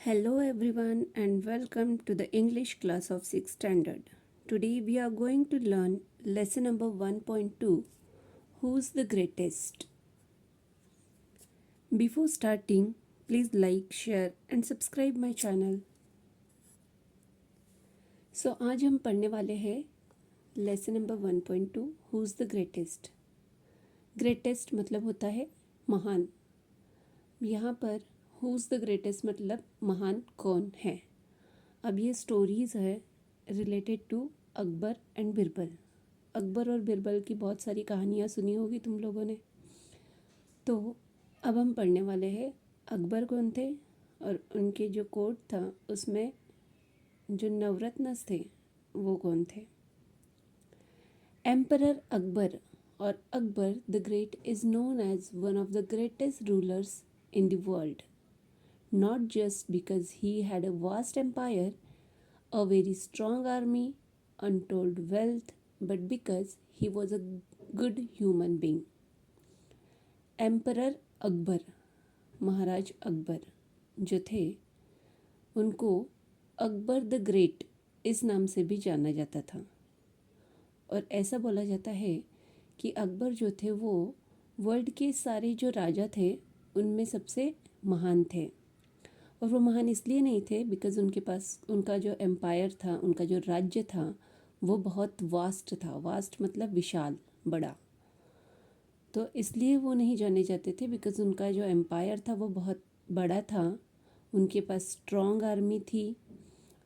Hello everyone and welcome to the English class of 6th standard. Today we are going to learn lesson number 1.2, Who's the Greatest? Before starting, please like, share and subscribe my channel. So आज हम पढ़ने वाले हैं lesson number 1.2, Who's the Greatest? Greatest मतलब होता है महान. यहाँ पर Who's the Greatest मतलब महान कौन है. अब ये स्टोरीज़ है related to Akbar and Birbal. Akbar और बिरबल की बहुत सारी कहानियाँ सुनी होगी तुम लोगों ने. तो अब हम पढ़ने वाले हैं अकबर कौन थे और उनके जो कोर्ट था उसमें जो नवरत्नस थे वो कौन थे. एम्परर अकबर और Akbar the great is known as one of the greatest rulers in the world, not just because he had a vast empire, a very strong army, untold wealth, but because he was a good human being. Emperor Akbar, महाराज अकबर जो थे उनको Akbar the great इस नाम से भी जाना जाता था. और ऐसा बोला जाता है कि अकबर जो थे वो वर्ल्ड के सारे जो राजा थे उनमें सबसे महान थे. और वो महान इसलिए नहीं थे बिकॉज़ उनके पास उनका जो एम्पायर था, उनका जो राज्य था वो बहुत वास्ट था. वास्ट मतलब विशाल, बड़ा. तो इसलिए वो नहीं जाने जाते थे बिकॉज़ उनका जो एम्पायर था वो बहुत बड़ा था. उनके पास स्ट्रॉन्ग आर्मी थी,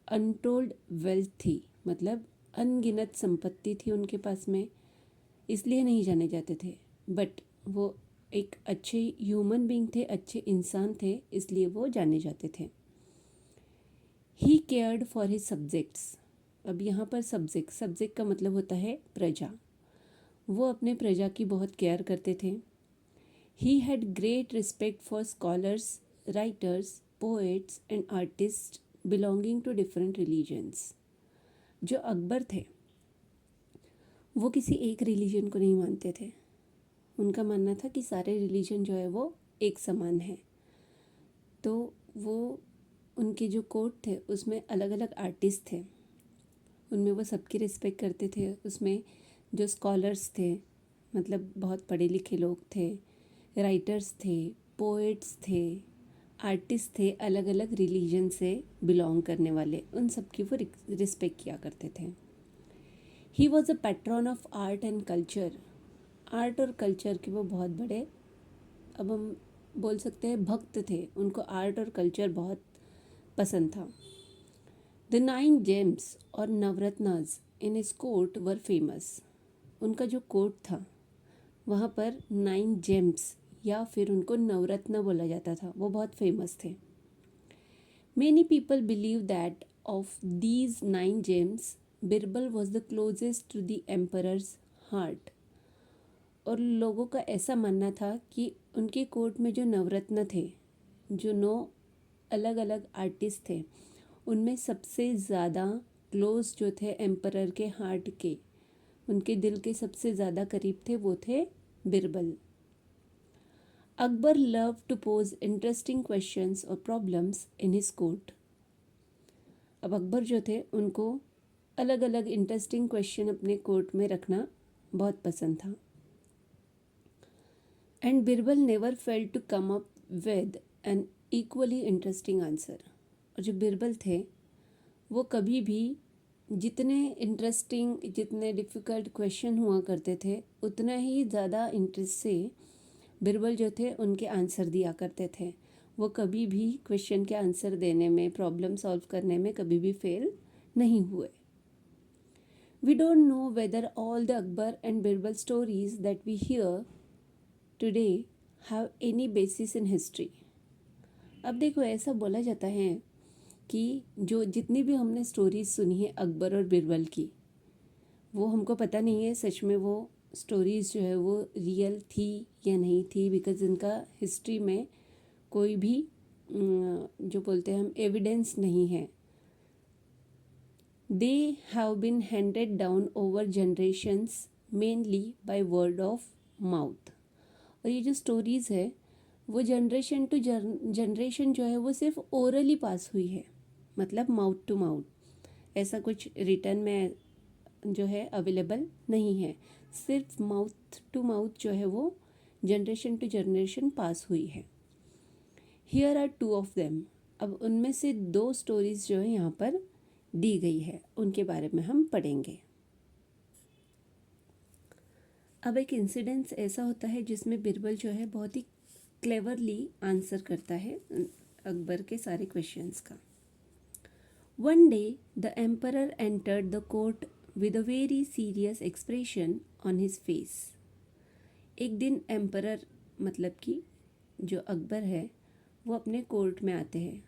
अनटोल्ड वेल्थ थी, मतलब अनगिनत संपत्ति थी उनके पास में, इसलिए नहीं जाने जाते थे. बट वो एक अच्छे ह्यूमन बीइंग थे, अच्छे इंसान थे, इसलिए वो जाने जाते थे. ही केयर्ड फॉर हिज सब्जेक्ट्स. अब यहाँ पर सब्जेक्ट का मतलब होता है प्रजा. वो अपने प्रजा की बहुत केयर करते थे. He had great respect for scholars, writers, poets and artist belonging to different religions. जो अकबर थे वो किसी एक रिलीजन को नहीं मानते थे. उनका मानना था कि सारे रिलीजन जो है वो एक समान है. तो वो उनके जो कोर्ट थे उसमें अलग अलग आर्टिस्ट थे, उनमें वो सबकी रिस्पेक्ट करते थे. उसमें जो स्कॉलर्स थे मतलब बहुत पढ़े लिखे लोग थे, राइटर्स थे, पोएट्स थे, आर्टिस्ट थे, अलग अलग रिलीजन से बिलोंग करने वाले, उन सबकी वो रिस्पेक्ट किया करते थे. He was a pattern of art and culture. Art और कल्चर के वो बहुत बड़े, अब हम बोल सकते हैं भक्त थे. उनको आर्ट और कल्चर बहुत पसंद था. द 9 जेम्स और navratnas in his court were famous. उनका जो कोर्ट था वहाँ पर 9 जेम्स या फिर उनको नवरत्न बोला जाता था, वो बहुत फेमस थे. Many people believe that of these 9 gems Birbal was the closest to the emperor's heart. और लोगों का ऐसा मानना था कि उनके कोर्ट में जो नवरत्न थे, जो 9 अलग अलग आर्टिस्ट थे, उनमें सबसे ज़्यादा क्लोज जो थे एम्परर के हार्ट के, उनके दिल के सबसे ज़्यादा करीब थे, वो थे Birbal. Akbar love to pose interesting questions और प्रॉब्लम्स इन हिज कोर्ट. अब अकबर जो थे उनको अलग अलग इंटरेस्टिंग क्वेश्चन अपने कोर्ट में रखना बहुत पसंद था. And Birbal never failed to come up with an equally interesting answer. और जो बिरबल थे वो कभी भी जितने इंटरेस्टिंग, जितने डिफ़िकल्ट क्वेश्चन हुआ करते थे उतना ही ज़्यादा इंटरेस्ट से बिरबल जो थे उनके आंसर दिया करते थे. वो कभी भी क्वेश्चन के आंसर देने में, प्रॉब्लम सॉल्व करने में कभी भी फेल नहीं हुए. We don't know whether all the Akbar and Birbal stories that we hear today have any basis in history. अब देखो, ऐसा बोला जाता है कि जो जितनी भी हमने स्टोरीज सुनी है अकबर और बिरबल की, वो हमको पता नहीं है सच में वो स्टोरीज़ जो है वो रियल थी या नहीं थी, बिकॉज़ इनका हिस्ट्री में कोई भी जो बोलते हैं हम एविडेंस नहीं है. They have been handed down over generations mainly by word of mouth. और ये जो स्टोरीज़ है वो जनरेशन टू जनरेशन जो है वो सिर्फ ओरली पास हुई है, मतलब माउथ टू माउथ, ऐसा कुछ रिटर्न में जो है अवेलेबल नहीं है, सिर्फ माउथ टू माउथ जो है वो जनरेशन टू जनरेशन पास हुई है। Here are two of them, अब उनमें से दो स्टोरीज जो है यहाँ पर दी गई है, उनके बारे में हम पढ़ेंगे। अब एक इंसिडेंस ऐसा होता है जिसमें बिरबल जो है बहुत ही क्लेवरली आंसर करता है अकबर के सारे क्वेश्चंस का। One day the emperor entered the court with a very serious expression on his face. एक दिन एम्परर मतलब कि जो अकबर है वो अपने कोर्ट में आते हैं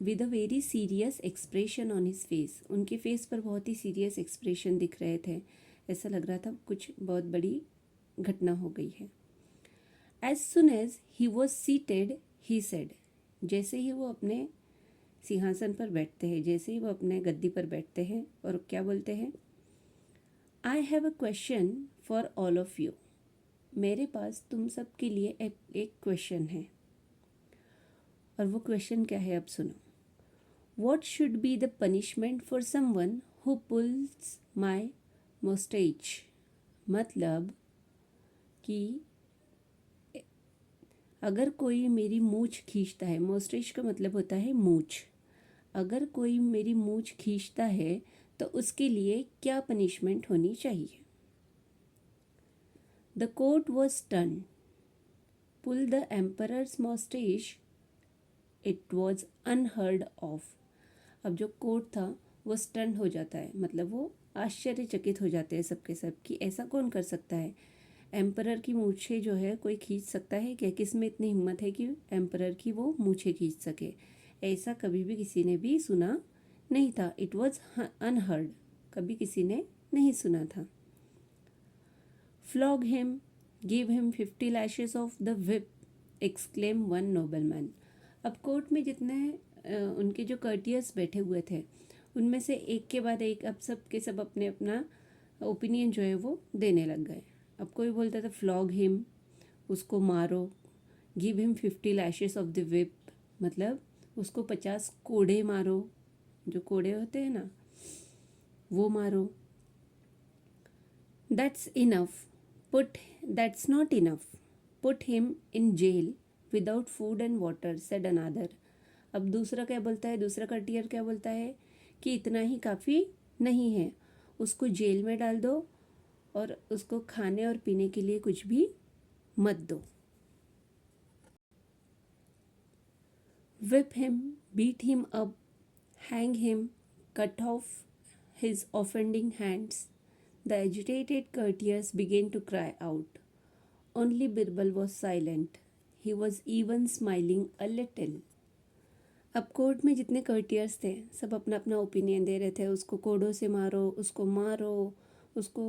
with a very serious expression on his face. उनके फेस पर बहुत ही सीरियस एक्सप्रेशन दिख रहे थे, ऐसा लग रहा था कुछ बहुत बड़ी घटना हो गई है। As soon as he was seated he said, जैसे ही वो अपने सिंहासन पर बैठते हैं, जैसे ही वो अपने गद्दी पर बैठते हैं, और क्या बोलते हैं, I have a question for all of you, मेरे पास तुम सब के लिए एक क्वेश्चन है। और वो क्वेश्चन क्या है, अब सुनो। What should be the punishment for someone who pulls my moustache, मतलब कि अगर कोई मेरी मूछ खींचता है, मोस्टेज का मतलब होता है मूछ, अगर कोई मेरी मूछ खींचता है तो उसके लिए क्या पनिशमेंट होनी चाहिए। The court was stun, pull the emperor's moustache, it was unheard of. अब जो कोर्ट था वो स्टन हो जाता है, मतलब वो आश्चर्यचकित हो जाते हैं सबके सब कि ऐसा कौन कर सकता है, एम्परर की मूछें जो है कोई खींच सकता है क्या, किस में इतनी हिम्मत है कि एम्परर की वो मूछें खींच सके, ऐसा कभी भी किसी ने भी सुना नहीं था। इट वॉज अनहर्ड, कभी किसी ने नहीं सुना था। Flog him, give him 50 lashes of the whip, exclaim one nobleman. अब कोर्ट में जितने उनके जो कर्टियर्स बैठे हुए थे उनमें से एक के बाद एक अब सब के सब अपने अपना ओपिनियन जो है वो देने लग गए। अब कोई बोलता था फ्लॉग हिम, उसको मारो, give him 50 lashes of the whip, मतलब उसको 50 कोड़े मारो, जो कोड़े होते हैं ना वो मारो। That's enough, put that's not enough, put him in jail without food and water, said another. अब दूसरा क्या बोलता है, दूसरा कर्टियर क्या बोलता है कि इतना ही काफ़ी नहीं है, उसको जेल में डाल दो और उसको खाने और पीने के लिए कुछ भी मत दो। whip him, beat him up, hang him, cut off his offending hands. The agitated courtiers began to cry out. Only Birbal was silent. He was even smiling a little. अब कोर्ट में जितने कर्टियर्स थे सब अपना अपना ओपिनियन दे रहे थे, उसको कोड़ों से मारो, उसको मारो, उसको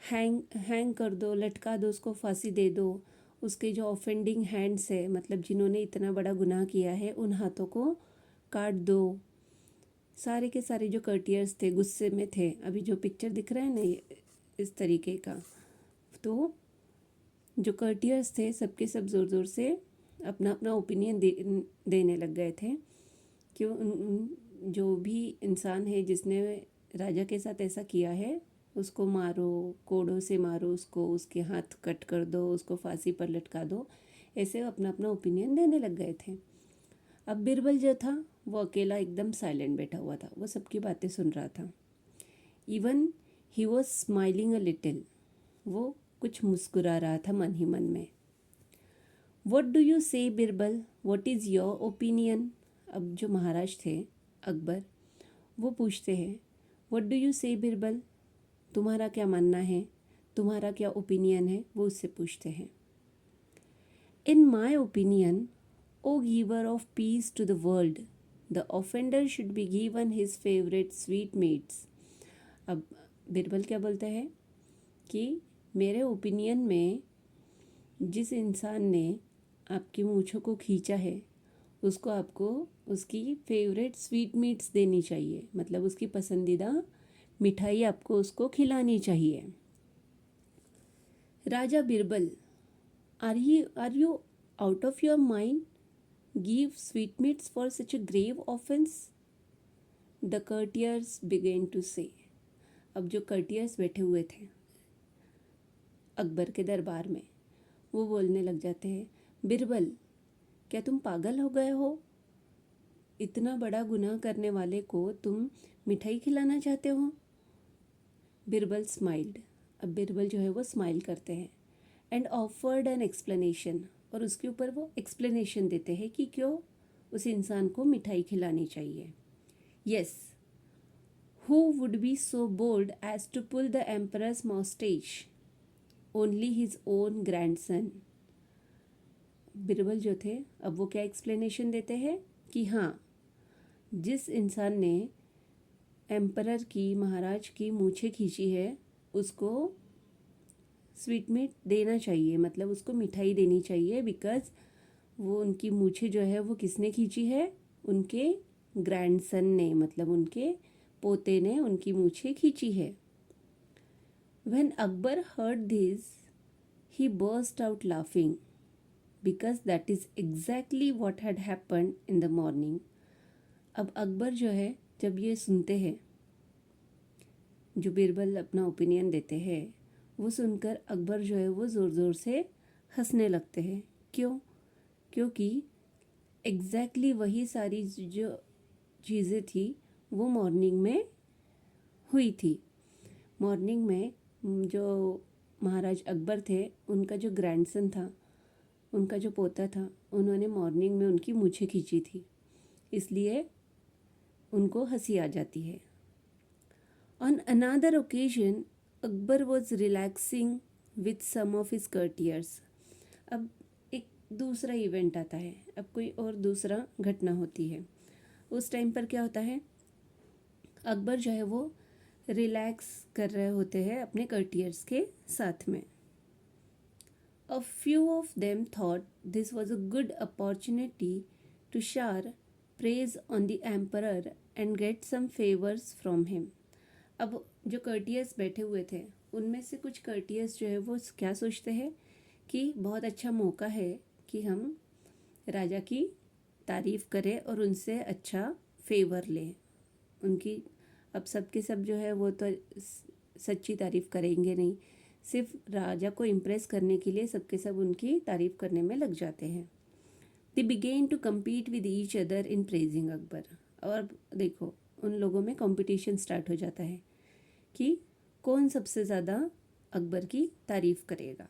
हैंग कर दो, लटका दो, उसको फांसी दे दो, उसके जो ऑफेंडिंग हैंड्स है मतलब जिन्होंने इतना बड़ा गुनाह किया है उन हाथों को काट दो। सारे के सारे जो कर्टियर्स थे गुस्से में थे। अभी जो पिक्चर दिख रहा है ना इस तरीके का, तो जो कर्टियर्स थे सबके सब ज़ोर ज़ोर से अपना अपना ओपिनियन देने लग गए थे कि जो भी इंसान है जिसने राजा के साथ ऐसा किया है उसको मारो, कोड़ों से मारो उसको, उसके हाथ कट कर दो, उसको फांसी पर लटका दो, ऐसे अपना अपना ओपिनियन देने लग गए थे। अब बिरबल जो था वो अकेला एकदम साइलेंट बैठा हुआ था, वो सबकी बातें सुन रहा था। Even he was smiling a little, वो कुछ मुस्कुरा रहा था मन ही मन में। वॉट डू यू से Birbal, what is your opinion. अब जो महाराज थे अकबर वो पूछते हैं वॉट डू यू से बिरबल, तुम्हारा क्या मानना है, तुम्हारा क्या ओपिनियन है, वो उससे पूछते हैं। In my opinion, O giver of peace to the world, the offender should be given his favourite sweetmeats. अब बिरबल क्या बोलता है कि मेरे ओपिनियन में जिस इंसान ने आपकी मूँछों को खींचा है उसको आपको उसकी फेवरेट स्वीट मीट्स देनी चाहिए, मतलब उसकी पसंदीदा मिठाई आपको उसको खिलानी चाहिए। Raja Birbal, are you out of your mind, give sweetmeats for such a grave offence? The courtiers began to say. अब जो कर्टियर्स बैठे हुए थे अकबर के दरबार में, वो बोलने लग जाते हैं, बिरबल, क्या तुम पागल हो गए हो? इतना बड़ा गुनाह करने वाले को तुम मिठाई खिलाना चाहते हो? बिरबल स्माइल्ड। अब बिरबल जो है वो स्माइल करते हैं एंड ऑफर्ड एन एक्सप्लेनेशन, और उसके ऊपर वो एक्सप्लेनेशन देते हैं कि क्यों उस इंसान को मिठाई खिलानी चाहिए। Yes, who would be so bold as to pull the emperor's moustache? Only his own grandson. Birbal जो थे अब वो क्या एक्सप्लेनेशन देते हैं कि हाँ, जिस इंसान ने एम्परर की, महाराज की मूछें खींची है, उसको स्वीट मीट देना चाहिए, मतलब उसको मिठाई देनी चाहिए, बिकॉज वो उनकी मूछें जो है वो किसने खींची है? उनके ग्रैंडसन ने, मतलब उनके पोते ने उनकी मूछें खींची है। When Akbar heard this he burst out laughing because that is exactly what had happened in the morning. अब अकबर जो है जब ये सुनते हैं, जो बिरबल अपना ओपिनियन देते हैं, वो सुनकर अकबर जो है वो ज़ोर ज़ोर से हंसने लगते हैं। क्यों? क्योंकि एग्जैक्टली वही सारी जो चीज़ें थी वो मॉर्निंग में हुई थी। मॉर्निंग में जो महाराज अकबर थे, उनका जो ग्रैंडसन था, उनका जो पोता था, उन्होंने मॉर्निंग में उनकी मूछें खींची थी, इसलिए उनको हंसी आ जाती है। On another occasion Akbar was relaxing with some of his courtiers. अब एक दूसरा इवेंट आता है, अब कोई और दूसरा घटना होती है। उस टाइम पर क्या होता है, अकबर जो है वो रिलैक्स कर रहे होते हैं अपने कर्टियर्स के साथ में। A few of them thought this was a good opportunity to shower praise on the emperor and get some favors from him. अब जो कर्टियर्स बैठे हुए थे, उनमें से कुछ कर्टियर्स जो है वो क्या सोचते हैं कि बहुत अच्छा मौका है कि हम राजा की तारीफ़ करें और उनसे अच्छा फेवर लें। उनकी अब सब के सब जो है वो तो सच्ची तारीफ़ करेंगे नहीं, सिर्फ राजा को इम्प्रेस करने के लिए सबके सब उनकी तारीफ़ करने में लग जाते हैं। They begin to compete with each other in praising Akbar. और देखो, उन लोगों में कंपटीशन स्टार्ट हो जाता है कि कौन सबसे ज़्यादा अकबर की तारीफ़ करेगा।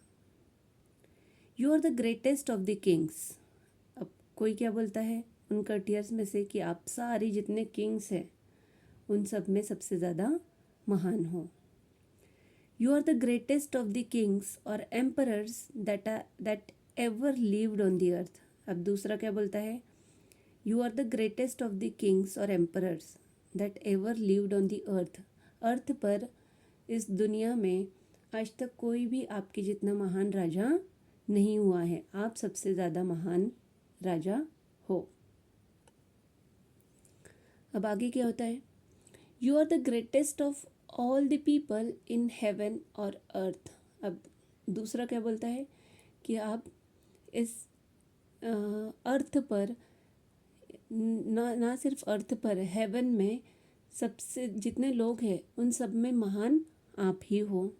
You are the greatest of the kings. अब कोई क्या बोलता है उन कर्टियर्स में से कि आप सारे जितने किंग्स हैं उन सब में सबसे ज़्यादा महान हो। You are the greatest of the kings और emperors that ever lived on the earth. अब दूसरा क्या बोलता है, you are the greatest of the kings और emperors that ever lived on the earth. Earth पर, इस दुनिया में आज तक कोई भी आपके जितना महान राजा नहीं हुआ है, आप सबसे ज़्यादा महान राजा हो। अब आगे क्या होता है, you are the greatest of all the people in heaven और अर्थ। अब दूसरा क्या बोलता है कि आप इस अर्थ पर, ना सिर्फ अर्थ पर, हेवन में सबसे जितने लोग हैं उन सब में महान आप ही हो।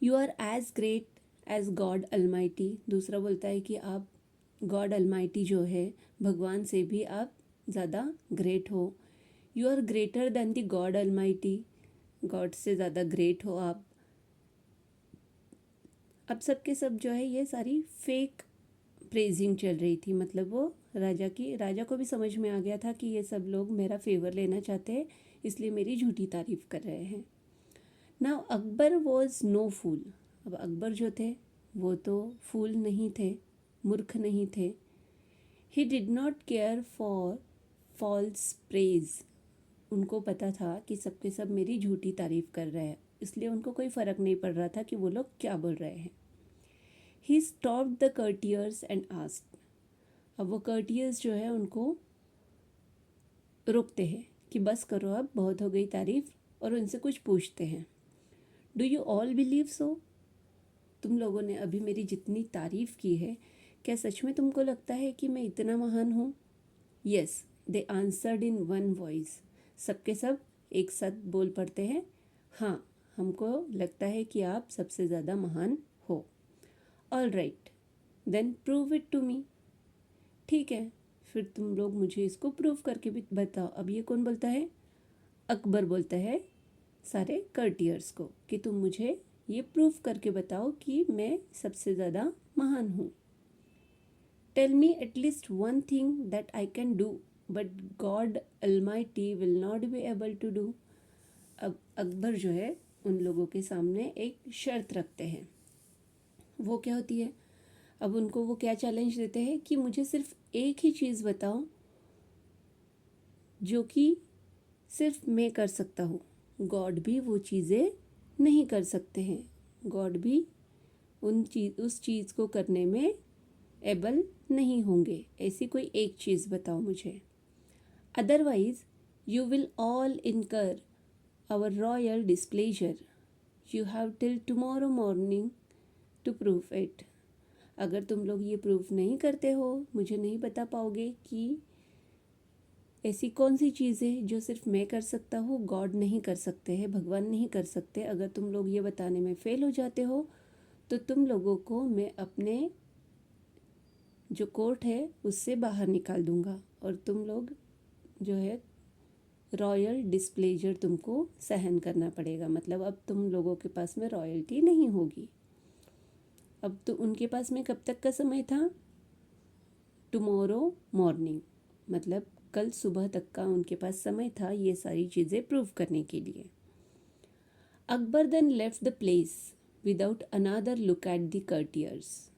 You are as great as God almighty. दूसरा बोलता है कि आप गॉड अलमाइटी जो है, भगवान से भी आप ज़्यादा ग्रेट हो। You are greater than the God almighty. God से ज़्यादा ग्रेट हो आप। अब सबके सब जो है ये सारी फेक प्रेजिंग चल रही थी, मतलब वो राजा को भी समझ में आ गया था कि ये सब लोग मेरा फेवर लेना चाहते हैं, इसलिए मेरी झूठी तारीफ़ कर रहे हैं। नाउ अकबर वॉज नो फूल। अब अकबर जो थे वो तो फूल नहीं थे, मूर्ख नहीं थे। He did not care for false praise. उनको पता था कि सबके सब मेरी झूठी तारीफ़ कर रहे हैं, इसलिए उनको कोई फ़र्क नहीं पड़ रहा था कि वो लोग क्या बोल रहे हैं। He stopped the courtiers and asked. अब वो कर्टियर्स जो है उनको रोकते हैं कि बस करो, अब बहुत हो गई तारीफ़, और उनसे कुछ पूछते हैं। Do you all believe so? तुम लोगों ने अभी मेरी जितनी तारीफ़ की है, क्या सच में तुमको लगता है कि मैं इतना महान हूँ? Yes, they answered in one voice. सबके सब एक साथ बोल पड़ते हैं, हाँ, हमको लगता है कि आप सबसे ज़्यादा महान हो। All right, then prove it to me. ठीक है, फिर तुम लोग मुझे इसको प्रूव करके भी बताओ। अब ये कौन बोलता है? अकबर बोलता है सारे कर्टियर्स को कि तुम मुझे ये प्रूव करके बताओ कि मैं सबसे ज़्यादा महान हूँ। Tell me at least one thing that I can do but God almighty will not be able to do. अब अकबर जो है उन लोगों के सामने एक शर्त रखते हैं। वो क्या होती है? अब उनको वो क्या चैलेंज देते हैं कि मुझे सिर्फ एक ही चीज़ बताओ जो कि सिर्फ मैं कर सकता हूँ। गॉड भी वो चीज़ें नहीं कर सकते हैं। गॉड भी उस चीज़ को करने में एबल नहीं होंगे। ऐसी कोई एक चीज़ बताओ मुझे। Otherwise you will all incur our royal displeasure. You have till tomorrow morning to prove it. अगर तुम लोग ये प्रूफ नहीं करते हो, मुझे नहीं बता पाओगे कि ऐसी कौन सी चीज़ है जो सिर्फ मैं कर सकता हूँ, गॉड नहीं कर सकते हैं, भगवान नहीं कर सकते। अगर तुम लोग ये बताने में फेल हो जाते हो तो तुम लोगों को मैं अपने जो कोर्ट है उससे बाहर निकाल दूंगा और तुम लोग जो है रॉयल डिस्प्लेजर तुमको सहन करना पड़ेगा। मतलब अब तुम लोगों के पास में रॉयल्टी नहीं होगी। अब तो उनके पास में कब तक का समय था? टुमारो मॉर्निंग, मतलब कल सुबह तक का उनके पास समय था ये सारी चीज़ें प्रूव करने के लिए। Akbar then left the place without another look at the courtiers.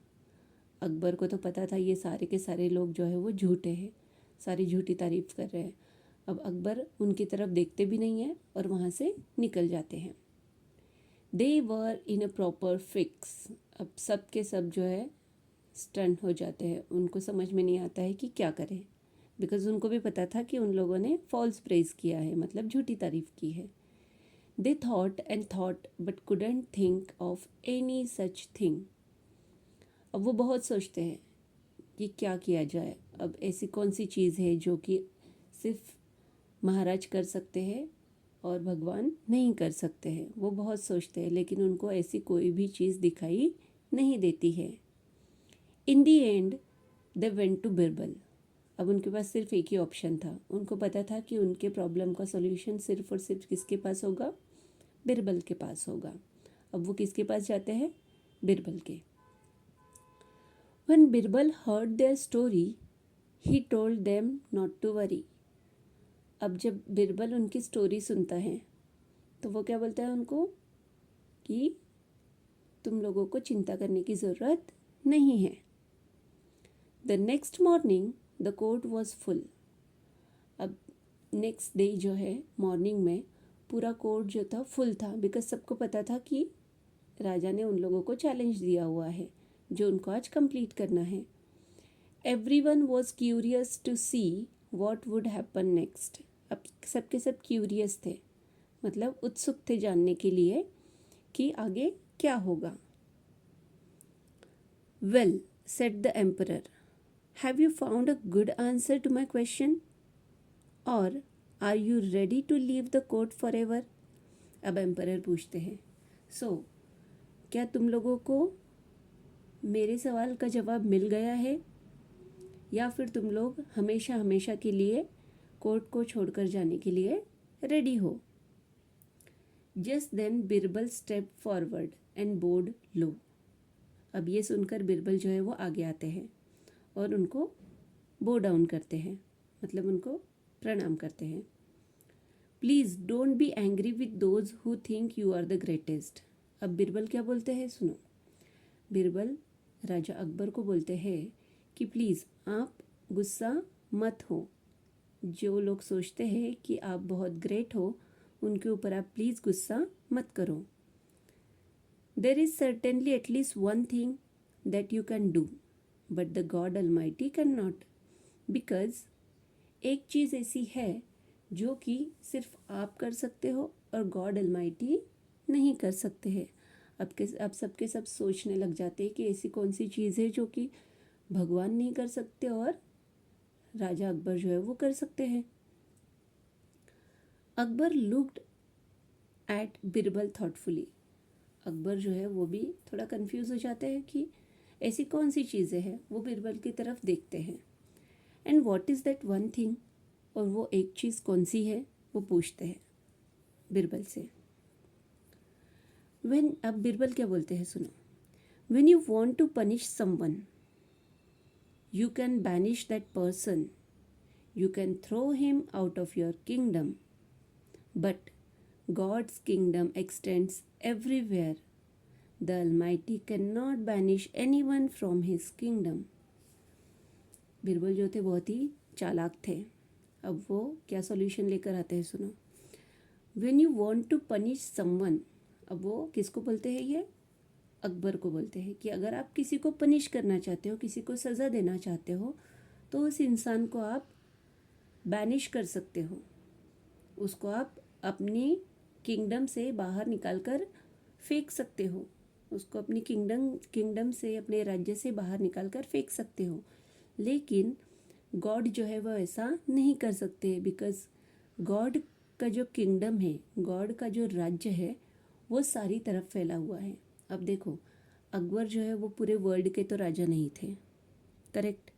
Akbar को तो पता था ये सारे के सारे लोग जो है वो झूठे हैं, सारी झूठी तारीफ कर रहे हैं। अब अकबर उनकी तरफ देखते भी नहीं है और वहाँ से निकल जाते हैं। दे वर इन अ प्रॉपर फिक्स। अब सब के सब जो है स्टन हो जाते हैं, उनको समझ में नहीं आता है कि क्या करें, बिकॉज उनको भी पता था कि उन लोगों ने फॉल्स प्रेज किया है, मतलब झूठी तारीफ की है। They thought and thought but couldn't think of any such thing. अब वो बहुत सोचते हैं कि क्या किया जाए। अब ऐसी कौन सी चीज़ है जो कि सिर्फ महाराज कर सकते हैं और भगवान नहीं कर सकते हैं। वो बहुत सोचते हैं लेकिन उनको ऐसी कोई भी चीज़ दिखाई नहीं देती है। In the end they went to Birbal. अब उनके पास सिर्फ एक ही ऑप्शन था। उनको पता था कि उनके प्रॉब्लम का सॉल्यूशन सिर्फ और सिर्फ किसके पास होगा? बिरबल के पास होगा। अब वो किसके पास जाते हैं? बिरबल के। When Birbal heard their story, he told them not to worry. अब जब बिरबल उनकी स्टोरी सुनता है तो वो क्या बोलता है उनको कि तुम लोगों को चिंता करने की ज़रूरत नहीं है। The next morning the court was full. अब नेक्स्ट डे जो है मॉर्निंग में पूरा कोर्ट जो था फुल था, बिकॉज सबको पता था कि राजा ने उन लोगों को चैलेंज दिया हुआ है जो उनको आज कंप्लीट करना है। Everyone was curious to see what would happen next. अब सबके सब क्यूरियस थे, मतलब उत्सुक थे जानने के लिए कि आगे क्या होगा। Well said the emperor, have you found a good answer to my question और are you ready to leave the court for ever. अब एम्परर पूछते हैं, सो क्या तुम लोगों को मेरे सवाल का जवाब मिल गया है या फिर तुम लोग हमेशा हमेशा के लिए कोर्ट को छोड़कर जाने के लिए रेडी हो। Just then Birbal step forward and bowed low. अब ये सुनकर बिरबल जो है वो आगे आते हैं और उनको बो डाउन करते हैं, मतलब उनको प्रणाम करते हैं। Please don't be angry with those who think you are the greatest. अब बिरबल क्या बोलते हैं सुनो। बिरबल राजा अकबर को बोलते हैं कि प्लीज़ आप गुस्सा मत हो। जो लोग सोचते हैं कि आप बहुत ग्रेट हो उनके ऊपर आप प्लीज़ गुस्सा मत करो। There is certainly at least one thing that you can do but the God Almighty can not. Because एक चीज़ ऐसी है जो कि सिर्फ आप कर सकते हो और गॉड अलमाइटी नहीं कर सकते हैं। अब सबके सब सोचने लग जाते हैं कि ऐसी कौन सी चीज़ है जो कि भगवान नहीं कर सकते और राजा अकबर जो है वो कर सकते हैं। Akbar looked at Birbal thoughtfully. Akbar जो है वो भी थोड़ा कंफ्यूज हो जाते हैं कि ऐसी कौन सी चीज़ें हैं। वो बिरबल की तरफ देखते हैं। And what is that one thing, और वो एक चीज़ कौन सी है वो पूछते हैं बिरबल से। अब बिरबल क्या बोलते हैं सुनो। When you want to punish someone you can banish that person, you can throw him out of your kingdom, but God's kingdom extends everywhere, the almighty can not banish anyone from his kingdom. Birbal जो थे बहुत ही चालाक थे। अब वो क्या solution लेकर आते हैं सुनो। When you want to punish someone, अब वो किसको बोलते हैं, ये अकबर को बोलते हैं कि अगर आप किसी को पनिश करना चाहते हो, किसी को सज़ा देना चाहते हो, तो उस इंसान को आप बैनिश कर सकते हो, उसको आप अपनी किंगडम से बाहर निकाल कर फेंक सकते हो, उसको अपनी किंगडम से, अपने राज्य से बाहर निकाल कर फेंक सकते हो। लेकिन गॉड जो है वो ऐसा नहीं कर सकते, बिकॉज गॉड का जो किंगडम है, गॉड का जो राज्य है वो सारी तरफ फैला हुआ है। अब देखो, अकबर जो है वो पूरे वर्ल्ड के तो राजा नहीं थे, करेक्ट।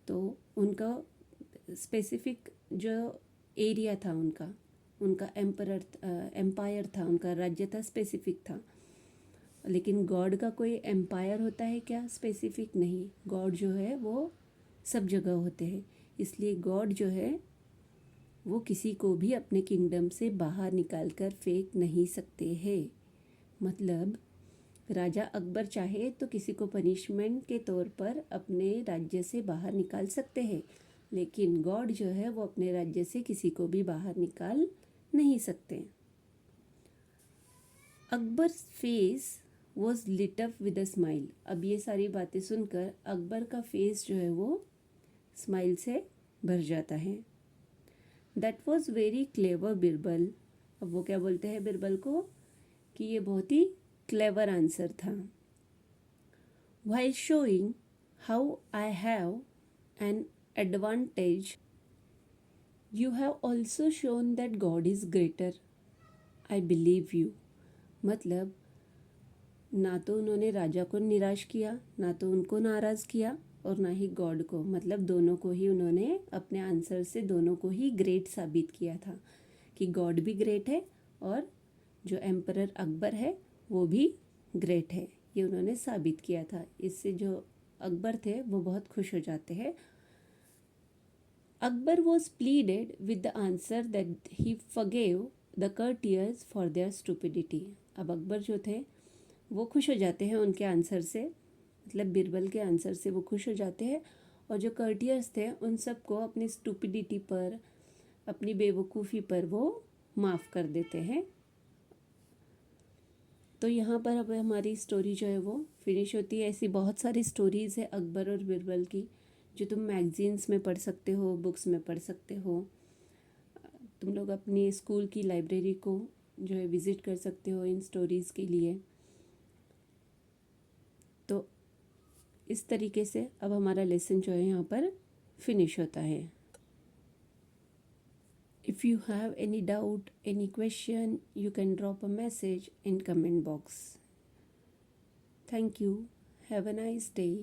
तो उनका स्पेसिफिक जो एरिया था, उनका एम्पायर था, उनका राज्य था, स्पेसिफिक था। लेकिन गॉड का कोई एम्पायर होता है क्या? स्पेसिफिक नहीं। गॉड जो है वो सब जगह होते हैं। इसलिए गॉड जो है वो किसी को भी अपने किंगडम से बाहर निकाल कर फेंक नहीं सकते हैं। मतलब राजा अकबर चाहे तो किसी को पनिशमेंट के तौर पर अपने राज्य से बाहर निकाल सकते हैं, लेकिन गॉड जो है वो अपने राज्य से किसी को भी बाहर निकाल नहीं सकते। Akbar face was lit up with a smile. अब ये सारी बातें सुनकर अकबर का फेस जो है वो स्माइल से भर जाता है। That was very clever Birbal. अब वो क्या बोलते हैं बिरबल को कि ये बहुत ही क्लेवर आंसर था। While showing how I have an advantage, you have also shown that God is greater. I believe you. मतलब ना तो उन्होंने राजा को निराश किया, ना तो उनको नाराज़ किया, और ना ही गॉड को। मतलब दोनों को ही उन्होंने अपने आंसर से दोनों को ही ग्रेट साबित किया था कि गॉड भी ग्रेट है और जो एम्परर अकबर है वो भी ग्रेट है। ये उन्होंने साबित किया था। इससे जो अकबर थे वो बहुत खुश हो जाते हैं। Akbar was pleased with the answer that he forgave the courtiers for their stupidity. अब अकबर जो थे वो खुश हो जाते हैं उनके आंसर से, मतलब बिरबल के आंसर से वो खुश हो जाते हैं, और जो कर्टियर्स थे उन सबको अपनी स्टूपिडिटी पर, अपनी बेवकूफ़ी पर वो माफ़ कर देते हैं। तो यहाँ पर अब हमारी स्टोरी जो है वो फिनिश होती है। ऐसी बहुत सारी स्टोरीज़ है अकबर और बिरबल की जो तुम मैगज़ीन्स में पढ़ सकते हो, बुक्स में पढ़ सकते हो। तुम लोग अपनी स्कूल की लाइब्रेरी को जो है विज़िट कर सकते हो इन स्टोरीज़ के लिए। तो इस तरीके से अब हमारा लेसन जो है यहाँ पर फिनिश होता है। If you have any doubt, any question, you can drop a message in comment box. Thank you. Have a nice day.